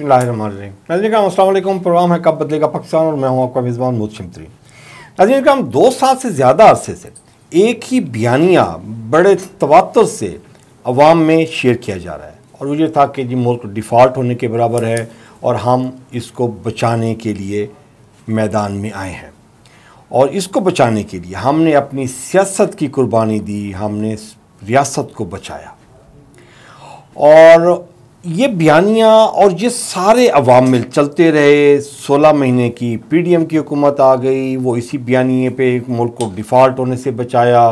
बिस्मिल्लाहिर्रहमानिर्रहीम। नाज़रीन का अस्सलाम वालेकुम। प्रोग्राम है कब बदलेगा पाकिस्तान और मैं हूँ आपका मेज़बान मूद शिमतरी। नाज़रीन का 2 साल से ज़्यादा अरसे से एक ही बयानिया बड़े तवात्तुर से अवाम में शेयर किया जा रहा है और वो ये था कि जी मुल्क डिफ़ॉल्ट होने के बराबर है और हम इसको बचाने के लिए मैदान में आए हैं और इसको बचाने के लिए हमने अपनी सियासत की कुर्बानी दी, हमने रियासत को बचाया। और ये बयानियाँ और ये सारे अवामिल चलते रहे। 16 महीने की PDM की हुकूमत आ गई, वो इसी बयानिए पे मुल्क को डिफ़ॉल्ट होने से बचाया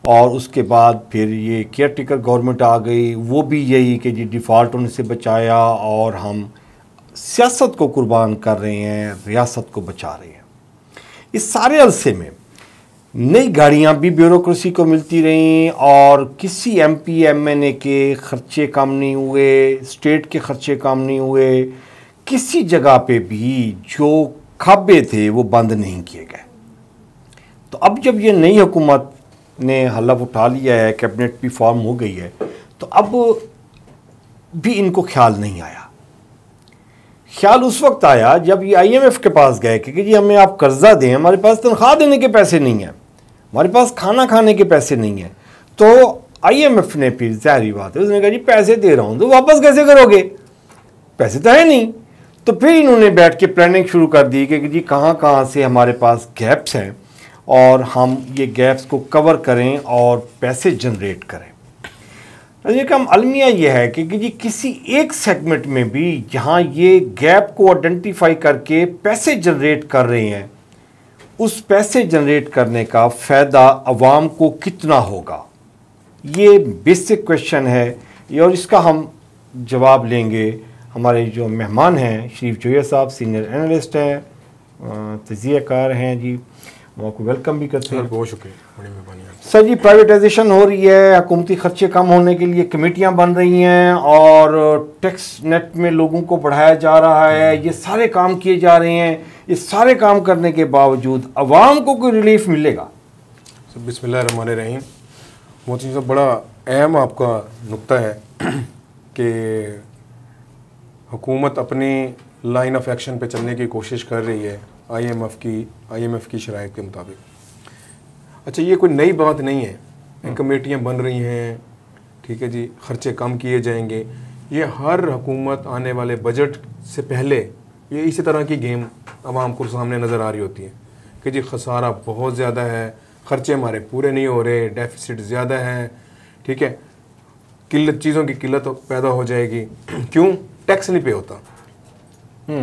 और उसके बाद फिर ये केयरटेकर गवर्नमेंट आ गई, वो भी यही कि जी डिफ़ॉल्ट होने से बचाया और हम सियासत को कुर्बान कर रहे हैं, रियासत को बचा रहे हैं। इस सारे अरसे में नई गाड़ियाँ भी ब्यूरोक्रेसी को मिलती रहीं और किसी MP MNA के ख़र्चे कम नहीं हुए, स्टेट के ख़र्चे कम नहीं हुए, किसी जगह पे भी जो खाबे थे वो बंद नहीं किए गए। तो अब जब ये नई हुकूमत ने हलफ उठा लिया है, कैबिनेट भी फॉर्म हो गई है, तो अब भी इनको ख्याल नहीं आया। ख्याल उस वक्त आया जब ये IMF के पास गए कि जी हमें आप कर्जा दें, हमारे पास तनख्वाह देने के पैसे नहीं हैं, हमारे पास खाना खाने के पैसे नहीं हैं। तो IMF ने फिर ज़ाहिर बात है उसने कहा जी पैसे दे रहा हूँ तो वापस कैसे करोगे, पैसे तो है नहीं। तो फिर इन्होंने बैठ के प्लानिंग शुरू कर दी कि जी कहाँ कहाँ से हमारे पास गैप्स हैं और हम ये गैप्स को कवर करें और पैसे जनरेट करें। ये कम अलमिया ये है कि जी किसी एक सेगमेंट में भी जहाँ ये गैप को आइडेंटिफाई करके पैसे जनरेट कर रहे हैं, उस पैसे जनरेट करने का फ़ायदा अवाम को कितना होगा, ये बेसिक क्वेश्चन है और इसका हम जवाब लेंगे। हमारे जो मेहमान हैं शरीफ जोया साहब सीनियर एनालिस्ट हैं, तजियाकार हैं जी, वो आपको वेलकम भी करते हैं। बहुत शुक्रिया, बड़ी मेहरबानी सर जी। प्राइवेटाइजेशन हो रही है, हुकूमती खर्चे कम होने के लिए कमेटियां बन रही हैं और टैक्स नेट में लोगों को बढ़ाया जा रहा है, ये सारे काम किए जा रहे हैं। ये सारे काम करने के बावजूद अवाम को कोई रिलीफ मिलेगा? बिस्मिल्लाहिर्रहमानिर्रहीम। मोती साहब, बड़ा अहम आपका नुक्ता है कि हुकूमत अपनी लाइन ऑफ एक्शन पे चलने की कोशिश कर रही है IMF की शराइत के मुताबिक। अच्छा, ये कोई नई बात नहीं है, कमेटियाँ बन रही हैं, ठीक है जी, ख़र्चे कम किए जाएंगे। ये हर हुकूमत आने वाले बजट से पहले ये इसी तरह की गेम आवाम को सामने नज़र आ रही होती है कि जी खसारा बहुत ज़्यादा है, ख़र्चे हमारे पूरे नहीं हो रहे, डेफिसिट ज़्यादा है, ठीक है, किल्लत, चीज़ों की किल्लत पैदा हो जाएगी। क्यों? टैक्स नहीं पे होता।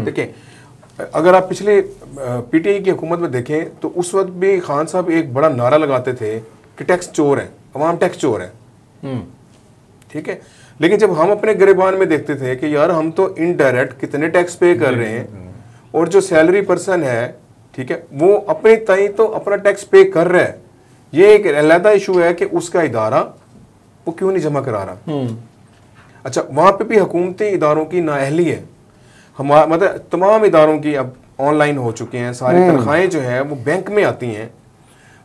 देखिए, अगर आप पिछले PTI की हुकूमत में देखें तो उस वक्त भी खान साहब एक बड़ा नारा लगाते थे कि टैक्स चोर है, अवाम टैक्स चोर है, ठीक है। लेकिन जब हम अपने गिरबान में देखते थे कि यार हम तो इनडायरेक्ट कितने टैक्स पे कर रहे हैं और जो सैलरी पर्सन है, ठीक है, वो अपने ताई तो अपना टैक्स पे कर रहा है, ये एक अलग इशू है कि उसका इदारा वो क्यों नहीं जमा करा रहा। अच्छा, वहाँ पे भी हुकूमती इदारों की नाअहली है। हमारा मतलब तमाम इदारों की अब ऑनलाइन हो चुके हैं, सारी तनख्वाहें जो हैं वो बैंक में आती हैं।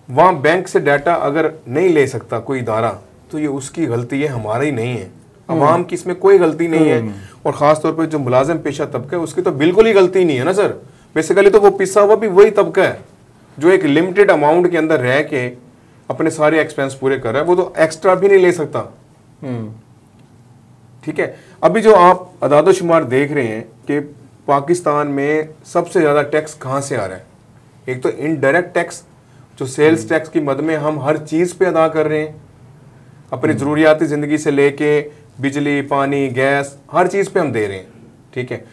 वहाँ बैंक से डाटा अगर नहीं ले सकता कोई इदारा तो ये उसकी गलती है, हमारा ही नहीं है। अवाम की इसमें कोई गलती नहीं है और ख़ास तौर पे जो मुलाजिम पेशा तबका है उसकी तो बिल्कुल ही गलती नहीं है ना सर। बेसिकली तो वो पिसा हुआ भी वही तबका है जो एक लिमिटेड अमाउंट के अंदर रह के अपने सारे एक्सपेंस पूरे कर रहा है, वो तो एक्स्ट्रा भी नहीं ले सकता, ठीक है। अभी जो आप अदाद-ओ-शुमार देख रहे हैं कि पाकिस्तान में सबसे ज़्यादा टैक्स कहाँ से आ रहा है, एक तो इनडायरेक्ट टैक्स जो सेल्स टैक्स की मद में हम हर चीज़ पे अदा कर रहे हैं, अपनी ज़रूरियाती ज़िंदगी से लेके बिजली, पानी, गैस, हर चीज़ पे हम दे रहे हैं, ठीक है।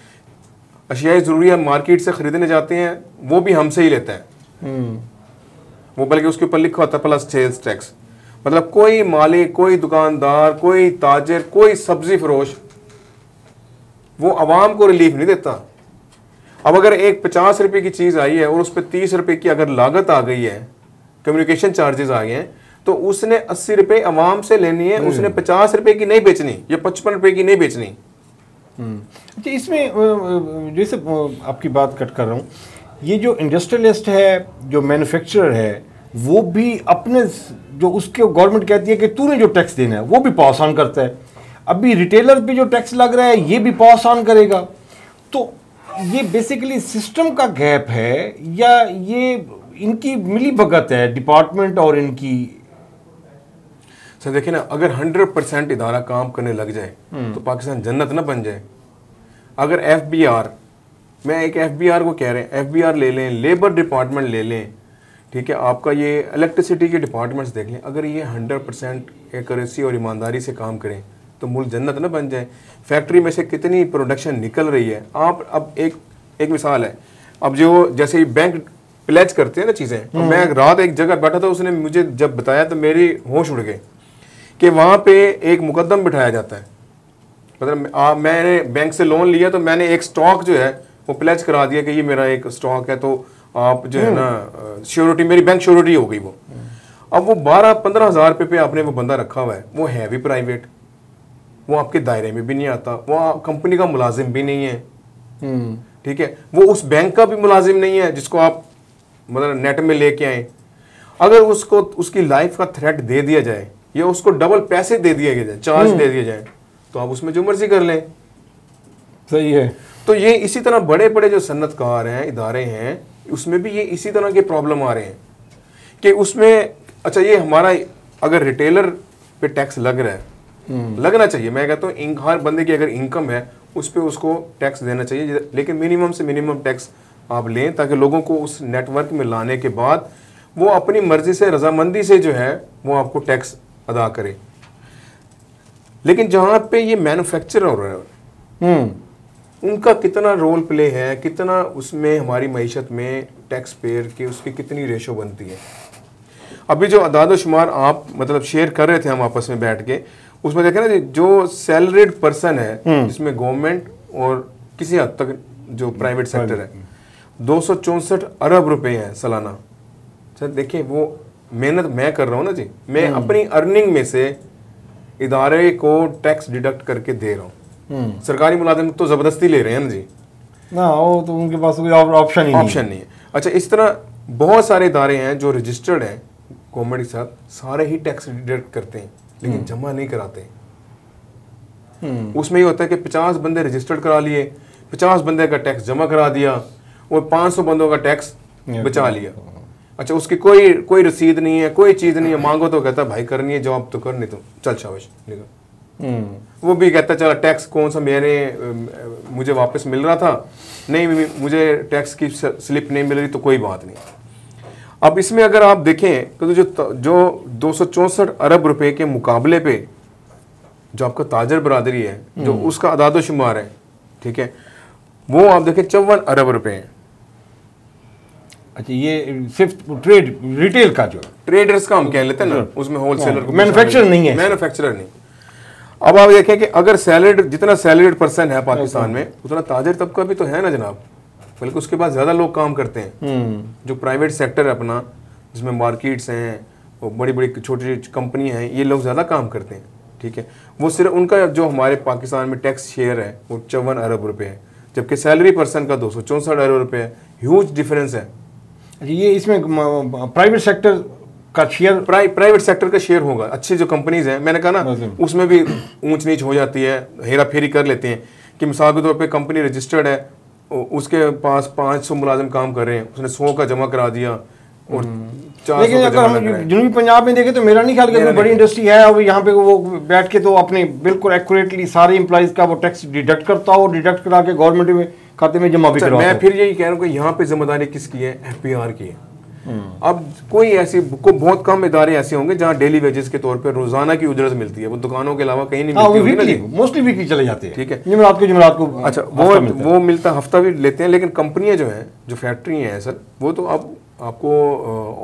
अशियाई ज़रूरियात मार्केट से ख़रीदने जाते हैं वो भी हमसे ही लेता है, वो बल्कि उसके ऊपर लिखा होता है प्लस सेल्स टैक्स। मतलब कोई मालिक, कोई दुकानदार, कोई ताजर, कोई सब्जी फरोश वो अवाम को रिलीफ नहीं देता। अब अगर एक 50 रुपए की चीज़ आई है और उस पर 30 रुपए की अगर लागत आ गई है, कम्युनिकेशन चार्जेस आ गए हैं, तो उसने 80 रुपए अवाम से लेनी है, उसने 50 रुपए की नहीं बेचनी या 55 रुपए की नहीं बेचनी। अच्छा, इसमें जैसे आपकी बात कट कर रहा हूँ, ये जो इंडस्ट्रियलिस्ट है, जो मैन्युफैक्चरर है, वो भी अपने जो उसके गवर्नमेंट कहती है कि तूने जो टैक्स देना है वो भी पास ऑन करता है। अभी रिटेलर पे जो टैक्स लग रहा है ये भी पास ऑन करेगा तो ये बेसिकली सिस्टम का गैप है या ये इनकी मिली भगत है डिपार्टमेंट और इनकी? सर देखिए ना, अगर 100% इदारा काम करने लग जाए तो पाकिस्तान जन्नत ना बन जाए। अगर FBR, मैं एक FBR को कह रहे हैं, FBR ले लें, लेबर डिपार्टमेंट ले लें, ठीक है, आपका ये इलेक्ट्रिसिटी के डिपार्टमेंट्स देख लें, अगर ये 100% एक्यूरेसी और ईमानदारी से काम करें तो मुल्क जन्नत ना बन जाए। फैक्ट्री में से कितनी प्रोडक्शन निकल रही है। आप अब एक मिसाल है, अब जो जैसे बैंक प्लेज करते हैं ना चीज़ें, तो मैं रात एक जगह बैठा था, उसने मुझे जब बताया तो मेरी होश उड़ गए कि वहाँ पे एक मुकद्दम बिठाया जाता है। मतलब मैंने बैंक से लोन लिया तो मैंने एक स्टॉक जो है वो प्लेज करा दिया कि ये मेरा एक स्टॉक है, तो आप जो है ना श्योरिटी, मेरी बैंक श्योरिटी हो गई वो। अब वो 12-15 हज़ार रुपये पे आपने वो बंदा रखा हुआ है, वो है भी प्राइवेट, वो आपके दायरे में भी नहीं आता, वो कंपनी का मुलाजिम भी नहीं है, ठीक है, वो उस बैंक का भी मुलाजिम नहीं है जिसको आप मतलब नेट में लेके आए। अगर उसको उसकी लाइफ का थ्रेट दे दिया जाए या उसको डबल पैसे दे दिया जाए, चार्ज दे दिया जाए, तो आप उसमें जो मर्जी कर लें। सही है। तो ये इसी तरह बड़े बड़े जो सन्नतकार हैं, इदारे हैं, उसमें भी ये इसी तरह के प्रॉब्लम आ रहे हैं कि उसमें अच्छा ये हमारा अगर रिटेलर पे टैक्स लग रहा है, लगना चाहिए, मैं कहता हूँ हर बंदे की अगर इनकम है उस पर उसको टैक्स देना चाहिए, लेकिन मिनिमम से मिनिमम टैक्स आप लें ताकि लोगों को उस नेटवर्क में लाने के बाद वो अपनी मर्जी से, रजामंदी से जो है वो आपको टैक्स अदा करे। लेकिन जहाँ पे ये मैन्युफैक्चर हो रहा है उनका कितना रोल प्ले है, कितना उसमें हमारी मईशत में टैक्स पेयर की उसकी कितनी रेशो बनती है। अभी जो अदाद शुमार आप मतलब शेयर कर रहे थे हम आपस में बैठ के, उसमें देखें ना जो सैलरीड पर्सन है जिसमें गवर्नमेंट और किसी हद तक जो प्राइवेट सेक्टर है, 264 अरब रुपए हैं सालाना। सर देखिए वो मेहनत मैं कर रहा हूँ ना जी, मैं अपनी अर्निंग में से इदारे को टैक्स डिडक्ट करके दे रहा हूँ। सरकारी मुलाजिम तो जबरदस्ती ले रहे हैं ना जी, ना वो तो उनके पास कोई ऑप्शन नहीं है। अच्छा, इस तरह बहुत सारे इदारे हैं जो रजिस्टर्ड हैं गवर्नमेंट के साथ, सारे ही टैक्स डिडक्ट करते हैं लेकिन जमा नहीं कराते। उसमें ये होता है कि 50 बंदे रजिस्टर्ड करा लिए, 50 बंदे का टैक्स जमा करा दिया और 500 बंदों का टैक्स बचा लिया। अच्छा, उसकी कोई रसीद नहीं है, कोई चीज़ नहीं है, मांगो तो कहता भाई करनी है जॉब तो करनी, तो चल शाबाश निकल। वो भी कहता चला टैक्स कौन सा मुझे वापस मिल रहा था, नहीं मुझे टैक्स की स्लिप नहीं मिल रही तो कोई बात नहीं। अब इसमें अगर आप देखें तो जो 264 अरब रुपए के मुकाबले पे जो आपका ताजर बरादरी है, जो उसका अदाद शुमार है, ठीक है, वो आप देखें 54 अरब रुपए हैं। अच्छा, ये सिर्फ ट्रेड रिटेल का जो ट्रेडर्स का हम कह लेते हैं ना, उसमें होलसेलर को, मैन्युफैक्चरर नहीं है, मैन्युफैक्चरर नहीं। अब आप देखें कि अगर सैलरीड, जितना सैलरीड पर्सन है पाकिस्तान में उतना ताजर तबका भी तो है ना जनाब, बल्कि उसके बाद ज़्यादा लोग काम करते हैं। जो प्राइवेट सेक्टर है अपना, जिसमें मार्केट्स हैं और बड़ी बड़ी छोटी छोटी कंपनियां हैं, ये लोग ज़्यादा काम करते हैं, ठीक है। वो सिर्फ उनका जो हमारे पाकिस्तान में टैक्स शेयर है वो 54 अरब रुपये है, जबकि सैलरी पर्सन का 264 अरब रुपये है। ह्यूज डिफरेंस है। ये इसमें प्राइवेट सेक्टर का शेयर, प्राइवेट सेक्टर का शेयर होगा। अच्छी जो कंपनीज हैं, मैंने कहा ना, उसमें भी ऊंच नीच हो जाती है, हेरा फेरी कर लेते हैं कि मिसाल के तौर पे कंपनी रजिस्टर्ड है, उसके पास 500 मुलाजिम काम कर रहे हैं, उसने 100 का जमा करा दिया और 400 लेकिन अगर हम जनूबी पंजाब में देखें तो मेरा नहीं ख्याल कि कोई बड़ी इंडस्ट्री है और यहाँ पे वो बैठ के तो अपने बिल्कुल एक्यूरेटली सारे एम्प्लॉइज का वो टैक्स डिडक्ट करता हो, डिडक्ट करा के गवर्नमेंट में खाते में जमा भी करवाता हो। मैं फिर यही कह रहा हूँ कि यहाँ पे जिम्मेदारी किसकी है? FBR की है। अब कोई ऐसी को बहुत कम इदारे ऐसे होंगे जहाँ डेली वेजेस के तौर पे रोजाना की उजरत मिलती है, वो दुकानों के अलावा कहीं नहीं मिलती। मोस्टली वीकली चले जाते हैं, ठीक है, जुमेरात को। अच्छा, वो मिलता, हफ्ता भी लेते हैं, लेकिन कंपनियां जो हैं, जो फैक्ट्री हैं सर, वो तो अब आपको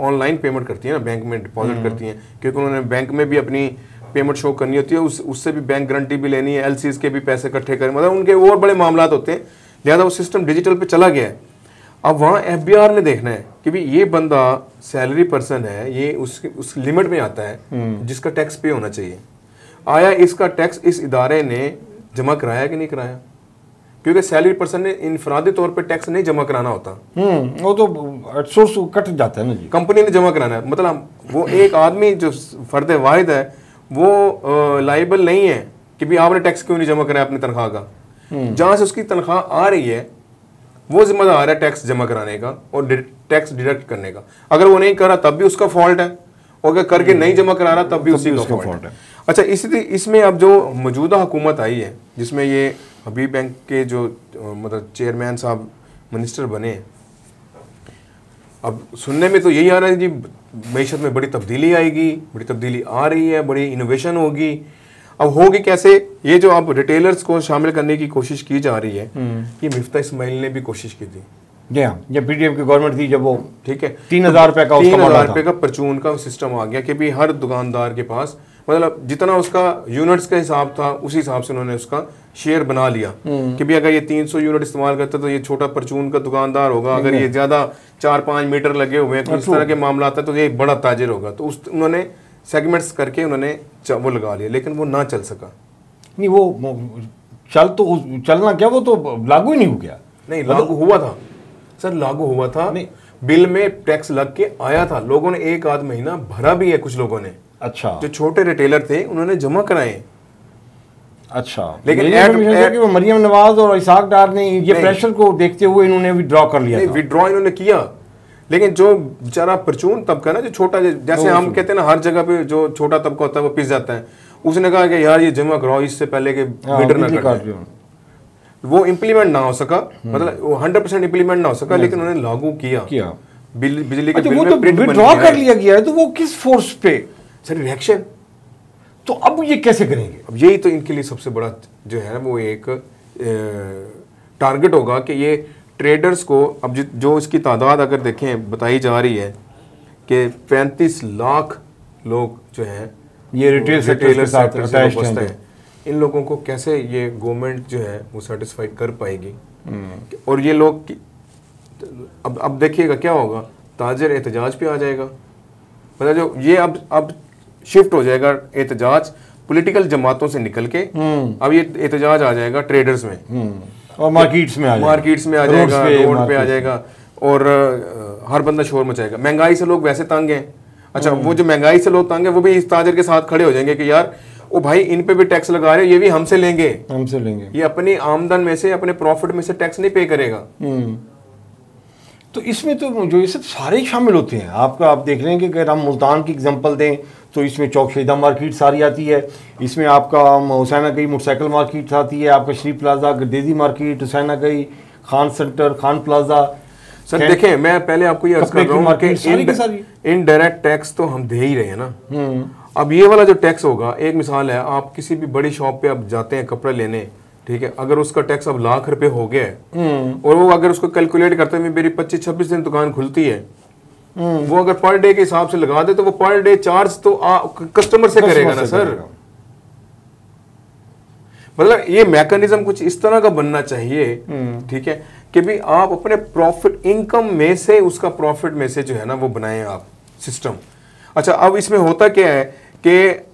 ऑनलाइन पेमेंट करती है ना, बैंक में डिपॉजिट करती हैं, क्योंकि उन्होंने बैंक में भी अपनी पेमेंट शो करनी होती है, उससे भी बैंक गारंटी भी लेनी है, LCs के भी पैसे इकट्ठे करें, मतलब उनके और बड़े मामला होते हैं, लिहाजा वो सिस्टम डिजिटल पे चला गया है। अब वहाँ FBR ने देखना है कि भाई ये बंदा सैलरी पर्सन है, ये उस लिमिट में आता है जिसका टैक्स पे होना चाहिए, आया इसका टैक्स इस इदारे ने जमा कराया कि नहीं कराया, क्योंकि सैलरी पर्सन ने इनफरादी तौर पे टैक्स नहीं जमा कराना होता, वो तो सोर्स कट जाता है ना जी, कंपनी ने जमा कराना है। मतलब वो एक आदमी जो फर्द वाहिद है वो लाइबल नहीं है कि भी आपने टैक्स क्यों नहीं जमा कराया अपनी तनख्वाह का, जहां से उसकी तनख्वाह आ रही है वो जिम्मेदार है टैक्स जमा कराने का और टैक्स डिडक्ट करने का। अगर वो नहीं करा तब भी उसका फॉल्ट है, और अगर करके नहीं जमा करा रहा तब भी उसी का फॉल्ट है। अच्छा, इसमें अब जो मौजूदा हुकूमत आई है जिसमें ये हबीब बैंक के जो मतलब चेयरमैन साहब मिनिस्टर बने, अब सुनने में तो यही आ रहा है जी मईशत में बड़ी तब्दीली आएगी, बड़ी तब्दीली आ रही है, बड़ी इनोवेशन होगी। अब होगी कैसे? ये जो अब रिटेलर्स को शामिल करने की कोशिश की जा रही है, ये मिफ्ता इस्माइल ने भी कोशिश की थी जब पीडीएम की गवर्नमेंट थी, जब वो ठीक है 3,000 रुपए का 3,000 रुपए का परचून का सिस्टम आ गया कि भी हर दुकानदार के पास मतलब जितना उसका यूनिट्स का हिसाब था उसी हिसाब से उन्होंने उसका शेयर बना लिया कि भी अगर ये 300 यूनिट इस्तेमाल करता तो ये छोटा परचून का दुकानदार होगा, अगर ये ज्यादा 4-5 मीटर लगे हुए हैं तो इस तरह के मामला आता है तो ये बड़ा ताजिर होगा। तो उन्होंने सेगमेंट्स करके उन्होंने वो लगा लिया, लेकिन वो ना चल सका। नहीं, वो चलना क्या, वो तो लागू ही नहीं हो गया। नहीं, लागू हुआ था सर, लागू हुआ था, बिल में टैक्स लग के आया था, लोगों ने 1 आध महीना भरा भी है कुछ लोगों ने। अच्छा, जो छोटे रिटेलर थे उन्होंने जमा कराए। अच्छा, लेकिन वो मरियम नवाज और इसाक डार ने ये प्रेशर को देखते हुए इन्होंने विड्रॉ कर लिया था। विड्रॉ इन्होंने किया, लेकिन जो बेचारा परचून तबका ना, जो छोटा, जैसे हम कहते हैं ना हर जगह पे जो छोटा तबका होता है वो पिस जाता है, उसने कहा कि यार ये जमा कराओ इससे पहले कि मीटर ना कटे। वो इम्प्लीमेंट ना हो सका, मतलब 100% इम्प्लीमेंट ना हो सका, लेकिन उन्होंने लागू किया। बिजली के बिल में प्रिंट विड्रॉ कर लिया गया है, तो वो किस फोर्स पे? Sir reaction. तो अब ये कैसे करेंगे? अब यही तो इनके लिए सबसे बड़ा जो है वो एक टारगेट होगा कि ये ट्रेडर्स को, अब जो इसकी तादाद अगर देखें बताई जा रही है कि 35 लाख लोग जो हैं ये रिटेलर सेक्टर से वाबस्ता है, इन लोगों को कैसे ये गवर्नमेंट जो है वो सेटिस्फाइड कर पाएगी। और ये लोग अब देखिएगा क्या होगा, ताजर एहतजाज पे आ जाएगा, मतलब जो ये अब शिफ्ट हो जाएगा एहतजाज पॉलिटिकल जमातों से निकल के, अब ये एहतजाज आ जाएगा ट्रेडर्स में और मार्केट्स में आ जाएगा, रोड पे आ जाएगा, और हर बंदा शोर मचाएगा। महंगाई से लोग वैसे तंग हैं। अच्छा, वो जो महंगाई से लोग तंग है वो भी इस ताजर के साथ खड़े हो जाएंगे कि यार ओ भाई इन पे भी टैक्स लगा रहे हो, ये भी हमसे लेंगे। ये अपनी आमदन में से, अपने प्रॉफिट में से टैक्स नहीं पे करेगा। तो इसमें तो जो ये सब सारे शामिल होते हैं। आप देख रहे हैं कि अगर हम मुल्तान की एग्जांपल दें तो इसमें चौक शहीदा मार्केट सारी आती है, इसमें आपका हुसैना गई मोटरसाइकिल मार्केट आती है, आपका शरीफ प्लाजा, गर्देजी मार्केट, हुसैना गई, Khan centre, Khan plaza. Sir देखें, मैं पहले आपको ये अर्ज कर रहा हूं कि इनडायरेक्ट टैक्स तो हम दे ही रहे हैं ना। अब ये वाला जो टैक्स होगा, एक मिसाल है, आप किसी भी बड़ी शॉप पे आप जाते हैं कपड़े लेने, ठीक है, अगर उसका टैक्स अब लाख रुपए हो गया है और वो अगर उसको कैलकुलेट करते हैं मेरी 25-26 दिन दुकान खुलती है, वो अगर पर डे के हिसाब से लगा दे तो वो पर डे चार्ज तो कस्टमर से करेगा ना सर। मतलब ये मैकेनिज्म कुछ इस तरह का बनना चाहिए, ठीक है, कि भी आप अपने प्रॉफिट इनकम में से, उसका प्रॉफिट में से जो है ना वो बनाएं आप सिस्टम। अच्छा, अब इसमें होता क्या है कि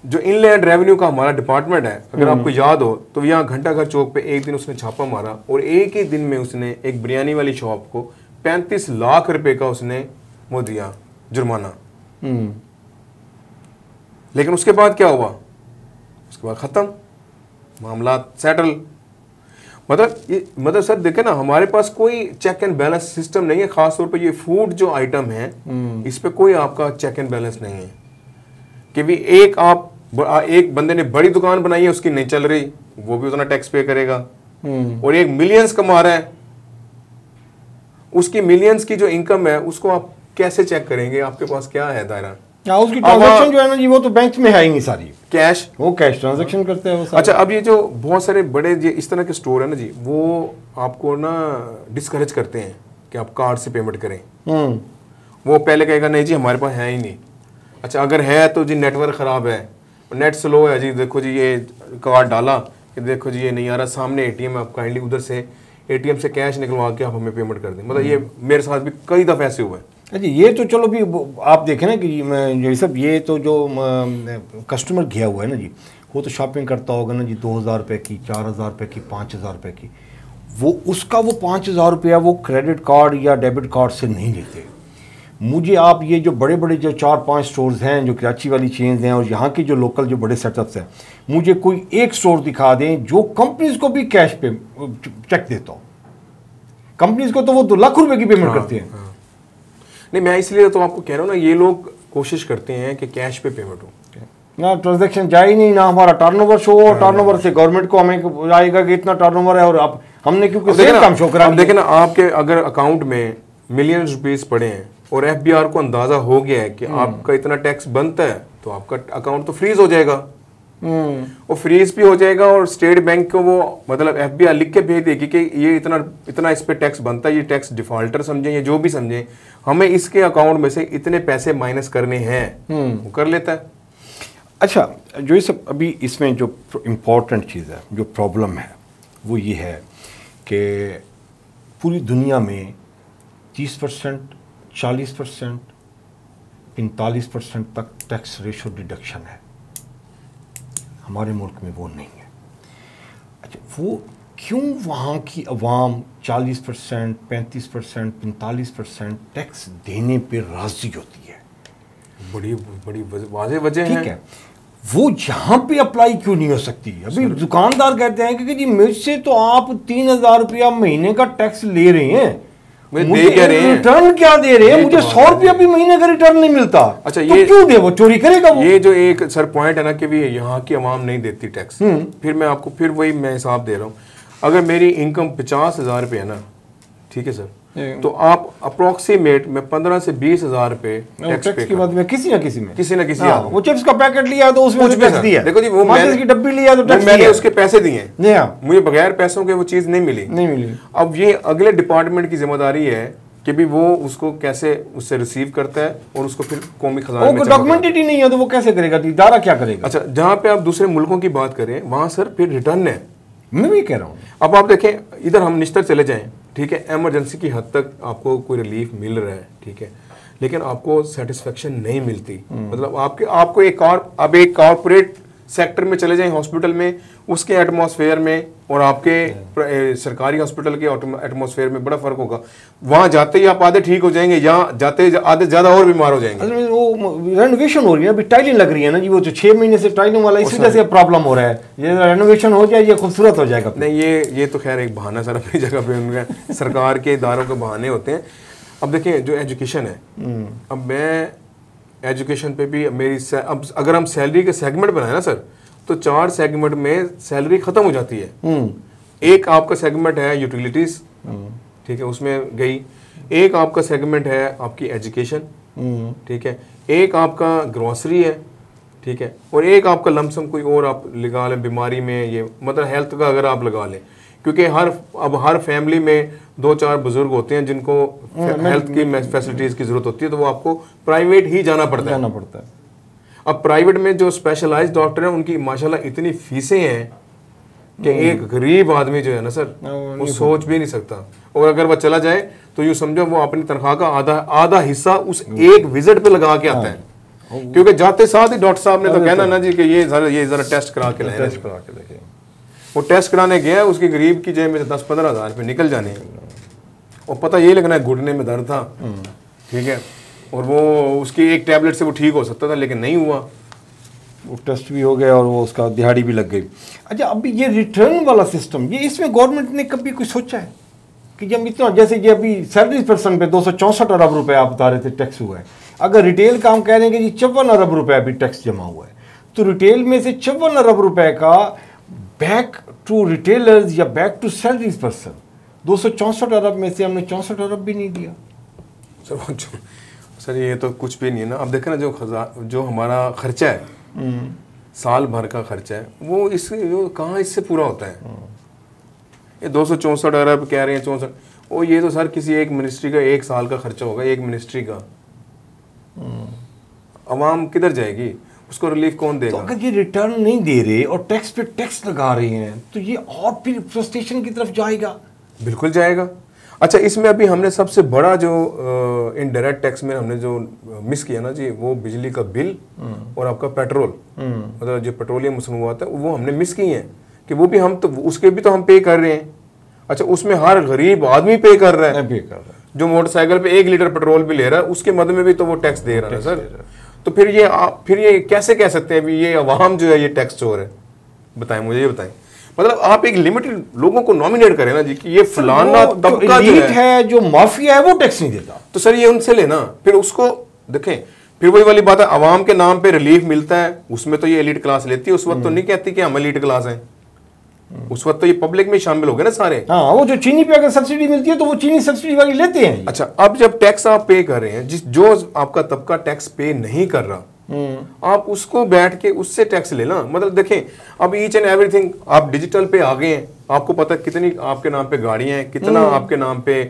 जो इनलैंड रेवेन्यू का हमारा डिपार्टमेंट है, अगर आपको याद हो तो यहाँ घंटा घर चौक पे एक दिन उसने छापा मारा और एक ही दिन में उसने एक बिरयानी वाली शॉप को 35 लाख रुपए का उसने वो दिया जुर्माना। लेकिन उसके बाद क्या हुआ? उसके बाद खत्म, मामला सेटल। मतलब सर देखे ना, हमारे पास कोई चेक एंड बैलेंस सिस्टम नहीं है। खासतौर पे ये फूड जो आइटम है इस पे कोई आपका चेक एंड बैलेंस नहीं है कि भी एक बंदे ने बड़ी दुकान बनाई है, उसकी नहीं चल रही, वो भी उतना टैक्स पे करेगा। और एक मिलियंस कमा रहा है, उसकी मिलियंस की जो इनकम है उसको आप कैसे चेक करेंगे? आपके पास क्या है दायरा? उसकी ट्रांजैक्शन जो है ना जी, वो तो बैंक में है ही नहीं सारी, कैश, वो कैश ट्रांजैक्शन करते हैं वो। अच्छा, अब ये जो बहुत सारे बड़े इस तरह के स्टोर है ना जी, वो आपको ना डिस्करेज करते हैं कि आप कार्ड से पेमेंट करें। वो पहले कहेगा नहीं जी हमारे पास है ही नहीं। अच्छा, अगर है तो जी नेटवर्क ख़राब है, नेट स्लो है जी, देखो जी ये कार्ड डाला कि देखो जी ये नहीं आ रहा, सामने एटीएम है, आप काइंडली उधर से एटीएम से कैश निकलवा के आप हमें पेमेंट कर दें। मतलब ये मेरे साथ भी कई दफ़े ऐसे हुए। अच्छा, ये तो चलो भी आप देखें ना कि ये सब, ये तो जो कस्टमर गया हुआ है ना जी, वो तो शॉपिंग करता होगा ना जी 2,000 रुपये की, 4,000 रुपये की, 5,000 रुपये की, वो उसका वो 5,000 रुपया वो क्रेडिट कार्ड या डेबिट कार्ड से नहीं लेते। मुझे आप ये जो बड़े बड़े जो 4-5 स्टोर्स हैं जो कराची वाली चेन्स हैं और यहाँ के जो लोकल जो बड़े सेटअप्स हैं, मुझे कोई एक स्टोर दिखा दें जो कंपनीज को भी कैश पे चेक देता हो। कंपनीज को तो वो 2 लाख रुपए की पेमेंट करती हैं। नहीं, मैं इसलिए तो आपको कह रहा हूँ ना, ये लोग कोशिश करते हैं कि कैश पे पेमेंट हो ना, ट्रांजैक्शन जाए ही नहीं, ना हमारा टर्नओवर शो हो, टर्नओवर से गवर्नमेंट को हमें आएगा कि इतना टर्नओवर है और अब हमने क्योंकि सेम काम शो करा। अब देखें ना, आपके अगर अकाउंट में मिलियन रुपीस पड़े हैं और एफबीआर को अंदाजा हो गया है कि आपका इतना टैक्स बनता है, तो आपका अकाउंट तो फ्रीज हो जाएगा। वो फ्रीज भी हो जाएगा और स्टेट बैंक को वो मतलब एफबीआर लिख के भेज देगी कि ये इतना इस पे टैक्स बनता है, ये टैक्स डिफॉल्टर समझे या जो भी समझे, हमें इसके अकाउंट में से इतने पैसे माइनस करने हैं, वो कर लेता है। अच्छा, जो ये सब अभी इसमें जो इम्पोर्टेंट चीज़ है, जो प्रॉब्लम है, वो ये है कि पूरी दुनिया में 30%, 40%, 45% तक टैक्स रेशो डिडक्शन है। हमारे मुल्क में वो नहीं है। अच्छा, वो क्यों वहाँ की अवाम 40%, 35%, 45% टैक्स देने पे राजी होती है? बड़ी बड़ी वाज़ेह वजह है। ठीक है, वो यहाँ पे अप्लाई क्यों नहीं हो सकती? अभी दुकानदार कहते हैं कि जी मुझसे तो आप 3,000 रुपया महीने का टैक्स ले रहे हैं, मुझे रिटर्न क्या दे रहे हैं? मुझे 100 रुपया भी महीने का रिटर्न नहीं मिलता। अच्छा, तो ये क्यों दे? वो चोरी करेगा वो। ये जो एक सर पॉइंट है ना कि भी यहाँ की आवाम नहीं देती टैक्स, फिर मैं आपको फिर वही मैं हिसाब दे रहा हूँ। अगर मेरी इनकम 50,000 रुपये है ना, ठीक है सर, तो आप अप्रोक्सीमेट में 15 से 20,000 रुपये टैक्स की बात में किसी ना किसी वो चिप्स का पैकेट लिया तो उसमें टैक्स दिया। देखो जी, वो मैंने की डब्बी लिया तो टैक्स मैंने उसके पैसे दिए, मुझे बगैर पैसों के वो चीज़ नहीं मिली। अब ये अगले डिपार्टमेंट की जिम्मेदारी है कि भी वो उसको कैसे उससे रिसीव करता है और उसको फिर कौमी खजाने में डॉक्यूमेंटेड ही नहीं है तो वो कैसे करेगा? इदारा क्या करेगा? अच्छा, जहाँ पे आप दूसरे मुल्कों की बात करें वहाँ सर फिर रिटर्न है। मैं भी कह रहा हूँ। अब आप देखें, इधर हम निश्तर चले जाएं, ठीक है, एमरजेंसी की हद तक आपको कोई रिलीफ मिल रहा है, ठीक है, लेकिन आपको सेटिस्फेक्शन नहीं मिलती। मतलब आपको एक कॉर्पोरेट सेक्टर में चले जाएं, हॉस्पिटल में, उसके एटमॉस्फेयर में और आपके सरकारी हॉस्पिटल के एटमॉस्फेयर में बड़ा फर्क होगा। वहां जाते ही आप आधे ठीक हो जाएंगे, यहाँ जाते आधे ज्यादा और बीमार हो जाएंगे। वो रेनोवेशन हो रही है, अभी टाइलिंग लग रही है ना जी, वो जो 6 महीने से टाइलिंग वाला इसी वजह से प्रॉब्लम हो रहा है। ये रेनोवेशन हो जाए, ये खूबसूरत हो जाएगा। नहीं, ये तो खैर एक बहाना सर, अपनी जगह पे उनका सरकार के इदारों के बहाने होते हैं। अब देखिए, जो एजुकेशन है, अब मैं एजुकेशन पे भी मेरी अब अगर हम सैलरी के सेगमेंट बनाए ना सर, तो 4 सेगमेंट में सैलरी खत्म हो जाती है। एक आपका सेगमेंट है यूटिलिटीज, ठीक है, उसमें गई। एक आपका सेगमेंट है आपकी एजुकेशन, ठीक है, एक आपका ग्रोसरी है, ठीक है, और एक आपका लमसम कोई और आप लगा लें बीमारी में, ये मतलब हेल्थ का अगर आप लगा लें, क्योंकि हर फैमिली में 2-4 बुजुर्ग होते हैं जिनको हेल्थ की फैसिलिटीज की जरूरत होती है, तो वो आपको प्राइवेट ही जाना पड़ता है। अब प्राइवेट में जो स्पेशलाइज्ड डॉक्टर हैं उनकी माशाल्लाह इतनी फीसें हैं कि एक गरीब आदमी जो है ना सर, वो सोच भी नहीं सकता। और अगर वह चला जाए तो यूँ समझो वो अपनी तनख्वाह का आधा हिस्सा उस एक विजिट पे लगा के आता है, क्योंकि जाते साथ ही डॉक्टर साहब ने तो कहना ना जी कि ये जरा टेस्ट करा के लाए। वो टेस्ट कराने गया, उसकी गरीब की जेब में 10-15 हज़ार रुपये निकल जाने, और पता ये लगना है घुटने में दर्द था, ठीक है, और वो उसकी एक टैबलेट से वो ठीक हो सकता था, लेकिन नहीं हुआ। वो टेस्ट भी हो गया और वो उसका दिहाड़ी भी लग गई। अच्छा, अभी ये रिटर्न वाला सिस्टम, ये इसमें गवर्नमेंट ने कभी कुछ सोचा है कि जब इतना, जैसे ये अभी सैलरी पर्सन पे 264 अरब रुपए आप बता रहे थे टैक्स हुआ है, अगर रिटेल का हम कह रहे हैं कि जी 54 अरब रुपए अभी टैक्स जमा हुआ है, तो रिटेल में से 54 अरब रुपए का बैक टू रिटेलर्स या बैक टू सैलरीज पर्सन 264 अरब में से हमने 64 अरब भी नहीं दिया। सर ये तो कुछ भी नहीं है ना। अब देखें ना, जो हमारा खर्चा है, साल भर का खर्चा है, वो कहाँ इससे पूरा होता है। ये 264 अरब कह रहे हैं, 64, ओ ये तो सर किसी एक मिनिस्ट्री का 1 साल का खर्चा होगा, एक मिनिस्ट्री का। अवाम किधर जाएगी, उसको रिलीफ कौन देगा? तो अगर ये रिटर्न नहीं दे रहे और टैक्स पे टैक्स लगा रहे हैं, तो ये और फिर फ्रस्ट्रेशन की तरफ जाएगा। बिल्कुल जाएगा। अच्छा, इसमें अभी हमने सबसे बड़ा जो इनडायरेक्ट टैक्स में हमने जो मिस किया ना जी, वो बिजली का बिल और आपका पेट्रोल, मतलब जो पेट्रोलियम मसनूआत है, वो हमने मिस की हैं कि वो भी हम तो उसके भी तो हम पे कर रहे हैं। अच्छा, उसमें हर गरीब आदमी पे कर रहा है। जो मोटरसाइकिल पे 1 लीटर पेट्रोल भी ले रहा है उसके मद में भी तो वो टैक्स दे रहा है सर। तो फिर ये कैसे कह सकते हैं ये अवाम जो है ये टैक्स चोर है? बताएं मुझे, ये बताएं। मतलब आप एक लिमिटेड लोगों को नॉमिनेट करें ना जी कि ये फलाना तबका जो है जो माफिया है वो टैक्स नहीं देता, तो सर ये उनसे लेना, फिर उसको देखें। फिर वही वाली बात है, अवाम के नाम पे रिलीफ मिलता है, उसमें तो ये एलीट क्लास लेती है, उस वक्त तो नहीं कहती कि हम एलीट क्लास हैं, उस वक्त तो ये पब्लिक में शामिल हो गए ना सारे। हाँ, वो जो चीनी पे अगर सब्सिडी मिलती है तो वो चीनी सब्सिडी वाली लेते हैं। अच्छा, अब जब टैक्स आप पे कर रहे हैं, जो आपका तबका टैक्स पे नहीं कर रहा, आप उसको बैठ के उससे टैक्स लेना। मतलब देखें, अब ईच एंड एवरीथिंग आप डिजिटल पे आ गए हैं, आपको पता कितनी आपके नाम पे गाड़ियां हैं, कितना आपके नाम पे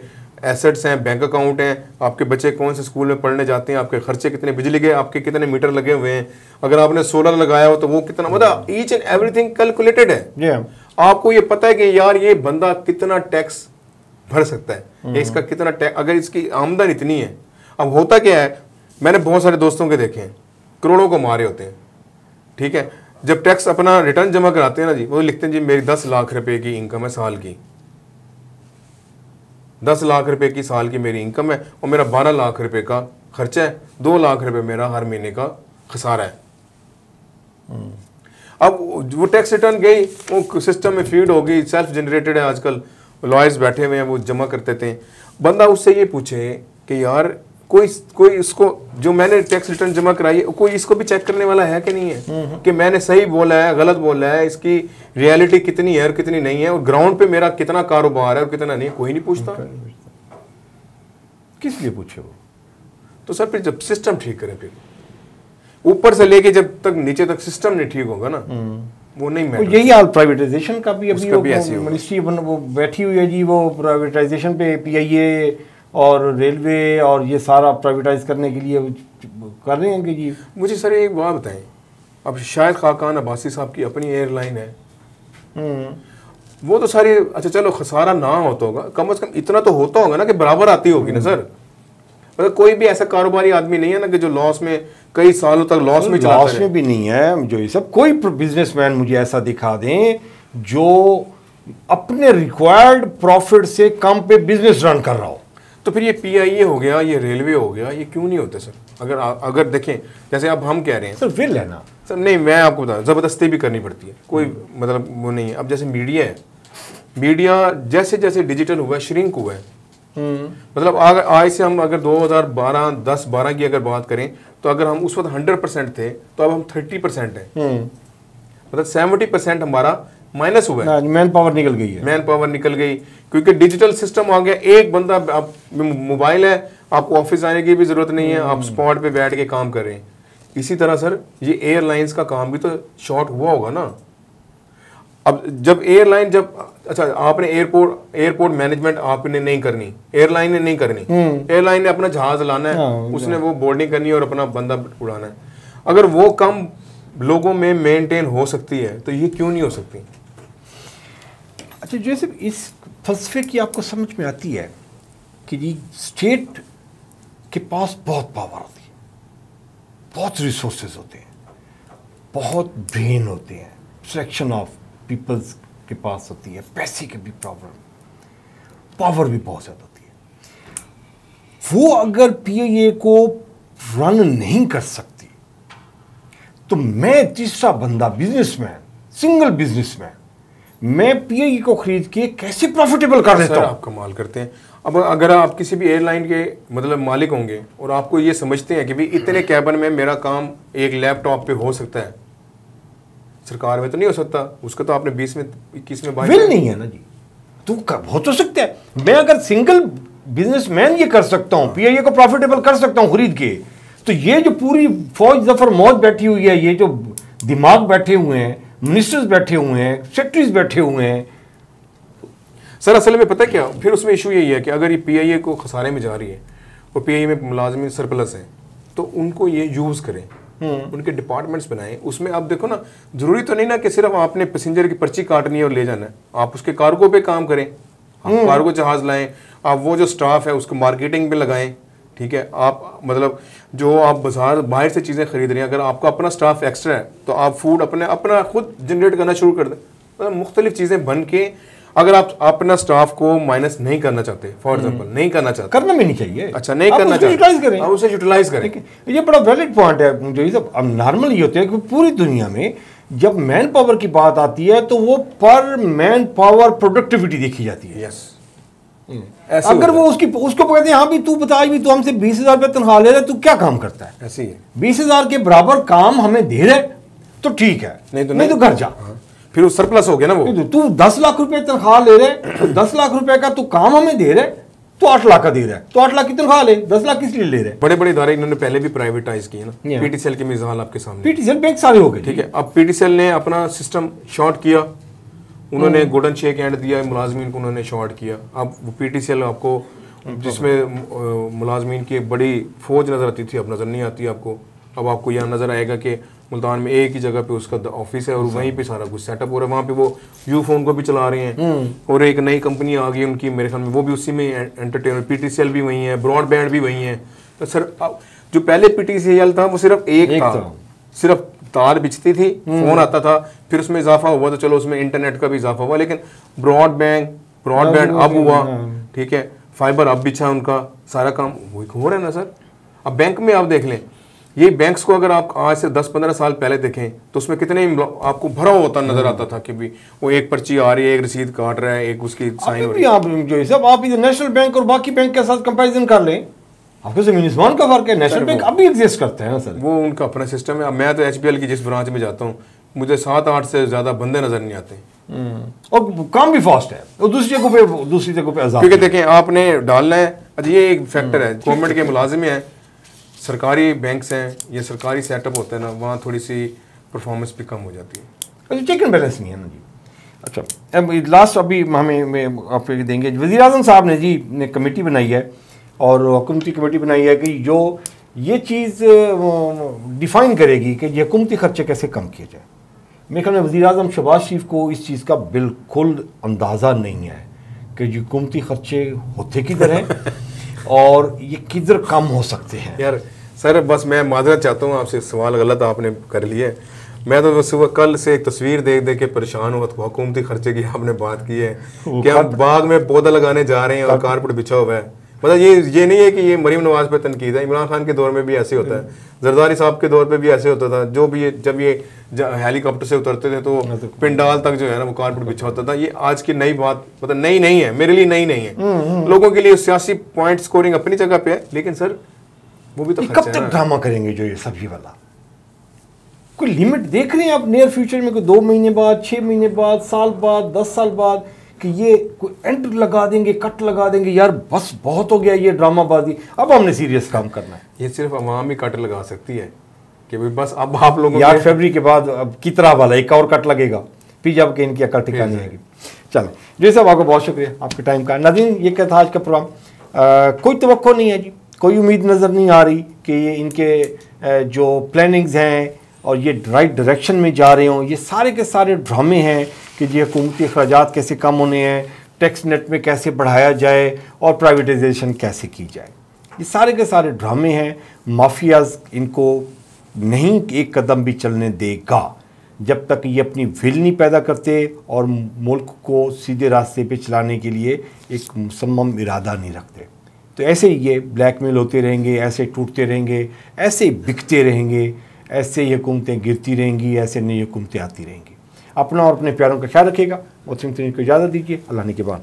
एसेट्स हैं, बैंक अकाउंट हैं, आपके बच्चे कौन से स्कूल में पढ़ने जाते हैं, आपके खर्चे कितने, बिजली के आपके कितने मीटर लगे हुए हैं, अगर आपने सोलर लगाया हो तो वो कितना, मतलब ईच एंड एवरीथिंग कैलकुलेटेड है। आपको ये पता है कि यार ये बंदा कितना टैक्स भर सकता है, इसका कितना टैक्स, अगर इसकी आमदन इतनी है। अब होता क्या है, मैंने बहुत सारे दोस्तों के देखे हैं, करोड़ों को मारे होते हैं, ठीक है, जब टैक्स अपना रिटर्न जमा कराते हैं ना जी, वो लिखते हैं जी मेरी 10 लाख रुपए की इनकम है साल की, 10 लाख रुपए की साल की मेरी इनकम है और मेरा 12 लाख रुपए का खर्चा है, 2 लाख रुपए मेरा हर महीने का खसारा है। अब वो टैक्स रिटर्न गई, वो सिस्टम में फीड हो गई, सेल्फ जनरेटेड है, आजकल लॉयर्स बैठे हुए हैं वो जमा करते थे। बंदा उससे ये पूछे कि यार कोई इसको, जो मैंने टैक्स रिटर्न जमा कराई है, कोई इसको भी चेक करने वाला है कि नहीं है कि मैंने सही बोला है, गलत बोला है, इसकी रियलिटी कितनी है और कितनी नहीं है, और ग्राउंड पे मेरा कितना कारोबार है और कितना नहीं, कोई नहीं पूछता। किस लिए पूछे वो? तो सर फिर जब सिस्टम ठीक करें, फिर ऊपर से लेके जब तक नीचे तक सिस्टम नहीं ठीक होगा ना, वो नहीं मैटर। यही हाल प्राइवेटाइजेशन का भी अभी मिनिस्ट्री वो बैठी हुई है जी, वो प्राइवेटाइजेशन पे PIA और रेलवे और ये सारा प्राइवेटाइज करने के लिए कर रहे हैं कि जी। मुझे सर एक बात बताएं, अब शायद खाकान अब्बासी साहब की अपनी एयरलाइन है, वो तो सारी, अच्छा चलो खसारा ना होता होगा, कम से कम इतना तो होता होगा ना कि बराबर आती होगी ना सर। मतलब कोई भी ऐसा कारोबारी आदमी नहीं है ना कि जो लॉस में कई सालों तक लॉस में चलाता है। लॉस में भी नहीं है जो ये सब, कोई बिजनेसमैन मुझे ऐसा दिखा दें जो अपने रिक्वायर्ड प्रॉफिट से कम पे बिजनेस रन कर रहा हो। तो फिर ये PIA हो गया, ये रेलवे हो गया, ये क्यों नहीं होते सर? अगर देखें, जैसे अब हम कह रहे हैं सर विल है ना सर, नहीं मैं आपको बता, ज़बरदस्ती भी करनी पड़ती है, कोई मतलब वो नहीं है। अब जैसे मीडिया है, मीडिया जैसे जैसे डिजिटल हुआ है, श्रिंक हुआ है, मतलब आज से हम अगर 2012 की अगर बात करें तो अगर हम उस वक्त 100% थे तो अब हम 30% हैं, मतलब 70% हमारा माइनस हुआ है। मैन पावर निकल गई है, मैन पावर निकल गई, क्योंकि डिजिटल सिस्टम आ गया। एक बंदा, आप मोबाइल है, आपको ऑफिस आने की भी जरूरत नहीं है, आप स्पॉट पे बैठ के काम कर रहे हैं। इसी तरह सर ये एयरलाइंस का काम भी तो शॉर्ट हुआ होगा ना। अब जब एयरलाइन, जब अच्छा आपने एयरपोर्ट मैनेजमेंट आपने नहीं करनी, एयरलाइन ने नहीं करनी, एयरलाइन ने अपना जहाज लाना है, उसने वो बोर्डिंग करनी है और अपना बंदा उड़ाना है। अगर वो कम लोगों में मेंटेन हो सकती है तो ये क्यों नहीं हो सकती? अच्छा, जैसे इस फलसफे की आपको समझ में आती है कि जी स्टेट के पास बहुत पावर होती है, बहुत रिसोर्सेज होते हैं, बहुत ब्रेन होते हैं, सिलेक्शन ऑफ पीपल्स के पास होती है, पैसे की भी प्रॉब्लम, पावर भी बहुत ज़्यादा होती है। वो अगर PIA को रन नहीं कर सकती तो मैं तीसरा बंदा, बिजनेसमैन, सिंगल बिजनेसमैन, मैं PIA को खरीद के कैसे प्रॉफिटेबल कर देता हूं? आप कमाल करते हैं। अब अगर आप किसी भी एयरलाइन के मतलब मालिक होंगे और आपको ये समझते हैं कि भाई इतने कैबिन में मेरा काम एक लैपटॉप पे हो सकता है, सरकार में तो नहीं हो सकता, उसका तो आपने 20 में 21 में विल नहीं है ना जी, तो हो तो सकता है। मैं अगर सिंगल बिजनेसमैन ये कर सकता हूं, PIA को प्रॉफिटेबल कर सकता हूं खरीद के, तो ये जो पूरी फौज जफर मौज बैठी हुई है, ये जो दिमाग बैठे हुए हैं, मिनिस्टर्स बैठे हुए हैं, सेक्रेटरीज बैठे हुए हैं। सर असल में पता है क्या, फिर उसमें इशू यही है कि अगर ये PIA को खसारे में जा रही है और PIA में मुलाजमी सरप्लस है तो उनको ये यूज़ करें, उनके डिपार्टमेंट्स बनाएं। उसमें आप देखो ना, जरूरी तो नहीं ना कि सिर्फ आपने पैसेंजर की पर्ची काटनी है और ले जाना है, आप उसके कार्गो पे काम करें, आप कार्गो जहाज लाएं, आप वो जो स्टाफ है उसको मार्केटिंग पे लगाएं, ठीक है। आप मतलब जो आप बाहर से चीज़ें खरीद रहे हैं, अगर आपका अपना स्टाफ एक्स्ट्रा है तो आप फूड अपना खुद जनरेट करना शुरू कर दें। मतलब मुख्तलिफ चीज़ें बन के अगर आप अपना स्टाफ को माइनस नहीं करना चाहते, फॉर एग्जांपल नहीं करना चाहते, करना भी नहीं चाहिए। अच्छा नहीं आप करना उसको चाहते, यूटिलाइज करें, आप उसे यूटिलाइज करें। ये बड़ा वैलिड पॉइंट है। जो ये सब अब नॉर्मल ये होते हैं कि पूरी दुनिया में जब मैन पावर की बात आती है तो वो पर मैन पावर प्रोडक्टिविटी देखी जाती है। यस, अगर वो उसको कहते हैं हाँ भी तू बता, भी तू हमसे 20,000 रुपये तनख्वाह ले रहा है, तू क्या काम करता है, ऐसे ही है। 20,000 के बराबर काम हमें दे रहे तो ठीक है, नहीं तो घर जा। हाँ। फिर वो सरप्लस हो गया ना। वो तू 10 लाख रुपए तनख्वाह ले रहे, तो 10 लाख रुपए का तू काम हमें दे रहे, तो 8 लाख का दे रहा है, तो 8 लाख की तनख्वाह ले, 10 लाख किस लिए ले रहे? बड़े बड़े इदारे इन्होंने पहले भी प्राइवेटाइज किए ना। पीटीसीएल की मिसाल आपके सामने, पीटीसीएल बैंक सारे हो गए, ठीक है। अब पीटीसीएल ने अपना सिस्टम शॉर्ट किया, उन्होंने गोल्डन शेक हैंड दिया, मुलाजमीन को उन्होंने शॉर्ट किया। अब वो पीटीसीएल आपको जिसमें मुलाजमीन की एक बड़ी फौज नजर आती थी, अब नजर नहीं आती आपको। अब आपको यहाँ नजर आएगा कि मुल्तान में एक ही जगह पे उसका ऑफिस है और वहीं पे सारा कुछ सेटअप हो रहा है। वहाँ पे वो यू फोन को भी चला रहे हैं और एक नई कंपनी आ गई उनकी, मेरे ख्याल में वो भी उसी में एंटरटेनमेंट, पीटीसीएल भी वही है, ब्रॉडबैंड भी वही है। तो सर जो पहले पीटीसीएल था वो सिर्फ एक था, सिर्फ तार बिछती थी, फोन आता था, फिर उसमें इजाफा हुआ तो चलो उसमें इंटरनेट का भी इजाफा हुआ, लेकिन ब्रॉडबैंड अब हुआ, ठीक है, फाइबर अब बिछा उनका, सारा काम वही हो रहा है ना सर। अब बैंक में आप देख लें, ये बैंक्स को अगर आप आज से 10-15 साल पहले देखें तो उसमें कितने आपको भरा होता नजर आता था कि भी वो एक पर्ची आ रही है, एक रसीद काट रहा है, एक उसकी साइन हो रही है। आप जो सब आप इधर नेशनल बैंक और बाकी बैंक के साथ कंपैरिजन कर लें, आपको जमीन आसमान का फर्क है। नेशनल बैंक अभी एग्जिस्ट करते हैं ना सर, वो उनका अपना सिस्टम है। अब मैं तो एचबीएल की जिस ब्रांच में जाता हूँ मुझे 7-8 से ज्यादा बंदे नजर नहीं आते और काम भी फास्ट है, और दूसरी जगह पे आजाद, क्योंकि देखें आपने डालना है। अच्छा ये एक फैक्टर है, गवर्नमेंट के मुलाजिम हैं, सरकारी बैंक्स हैं, ये सरकारी सेटअप होता है ना, वहाँ थोड़ी सी परफॉर्मेंस भी कम हो जाती है। चेक एंड बैलेंस नहीं है ना जी। अच्छा अब लास्ट अभी हमें आप देंगे, वज़ीर आज़म साहब ने कमेटी बनाई है और हुकूमती कमेटी बनाई है कि जो ये चीज़ डिफ़ाइन करेगी कि ये हुकूमती खर्चे कैसे कम किए जाए। मेरे ख्याल में वज़ीर आज़म शहबाज शरीफ को इस चीज़ का बिल्कुल अंदाज़ा नहीं है कि ये हुकूमती खर्चे होते किधर हैं और ये किधर कम हो सकते हैं। यार सर बस मैं माजरत चाहता हूँ आपसे, सवाल गलत आपने कर लिए। मैं तो सुबह कल से एक तस्वीर देख देख के परेशान हुआ, हुकूमती खर्चे की आपने बात की है कि हम बाग में पौधा लगाने जा रहे हैं और कारपेट बिछा हुआ है। मतलब ये नहीं है कि ये मरीम नवाज पे तनकीद है, इमरान खान के दौर में भी ऐसे होता है, जरदारी साहब के दौर पे भी ऐसे होता था। जो भी जब ये हेलीकॉप्टर से उतरते थे तो पिंडाल तक जो है ना वो कारपेट बिछा होता था। ये आज की नई बात, मतलब नई नहीं है, मेरे लिए नई नहीं है। लोगों के लिए सियासी पॉइंट स्कोरिंग अपनी जगह पे है, लेकिन सर वो भी तो कब तक ड्रामा करेंगे जो ये सब्जी वाला? कोई लिमिट देख रहे हैं आप नियर फ्यूचर में, कोई 2 महीने बाद, 6 महीने बाद, साल बाद, 10 साल बाद, कि ये कोई एंड लगा देंगे, कट लगा देंगे, यार बस बहुत हो गया ये ड्रामाबाजी, अब हमने सीरियस काम करना है। ये सिर्फ अवाम ही कट लगा सकती है कि भाई बस अब आप लोगों यार फरवरी के बाद अब कितना वाला एक और कट लगेगा, फिर जब कि इनकी अकल ठिकानी आएगी। चलें जी साहब, आपको बहुत शुक्रिया आपके टाइम का। नाज़रीन ये क्या था आज का प्रोग्राम, कोई तवक्को नहीं है जी, कोई उम्मीद नज़र नहीं आ रही कि ये इनके जो प्लानिंग्स हैं और ये राइट डायरेक्शन में जा रहे हों। ये सारे के सारे ड्रामे हैं कि ये हुकूमती अखराजात कैसे कम होने हैं, टैक्स नेट में कैसे बढ़ाया जाए और प्राइवेटाइजेशन कैसे की जाए। ये सारे के सारे ड्रामे हैं। माफियाज इनको नहीं एक कदम भी चलने देगा जब तक ये अपनी विल नहीं पैदा करते और मुल्क को सीधे रास्ते पे चलाने के लिए एक मुसम्मम इरादा नहीं रखते। तो ऐसे ही ये ब्लैकमेल होते रहेंगे, ऐसे टूटते रहेंगे, ऐसे बिकते रहेंगे, ऐसे ही हुकूमतें गिरती रहेंगी, ऐसे नई हुकूमतें आती रहेंगी। अपना और अपने प्यारों का ख्याल रखिएगा। मुझसे को इजाज़त दीजिए। अल्लाह ने के बाद।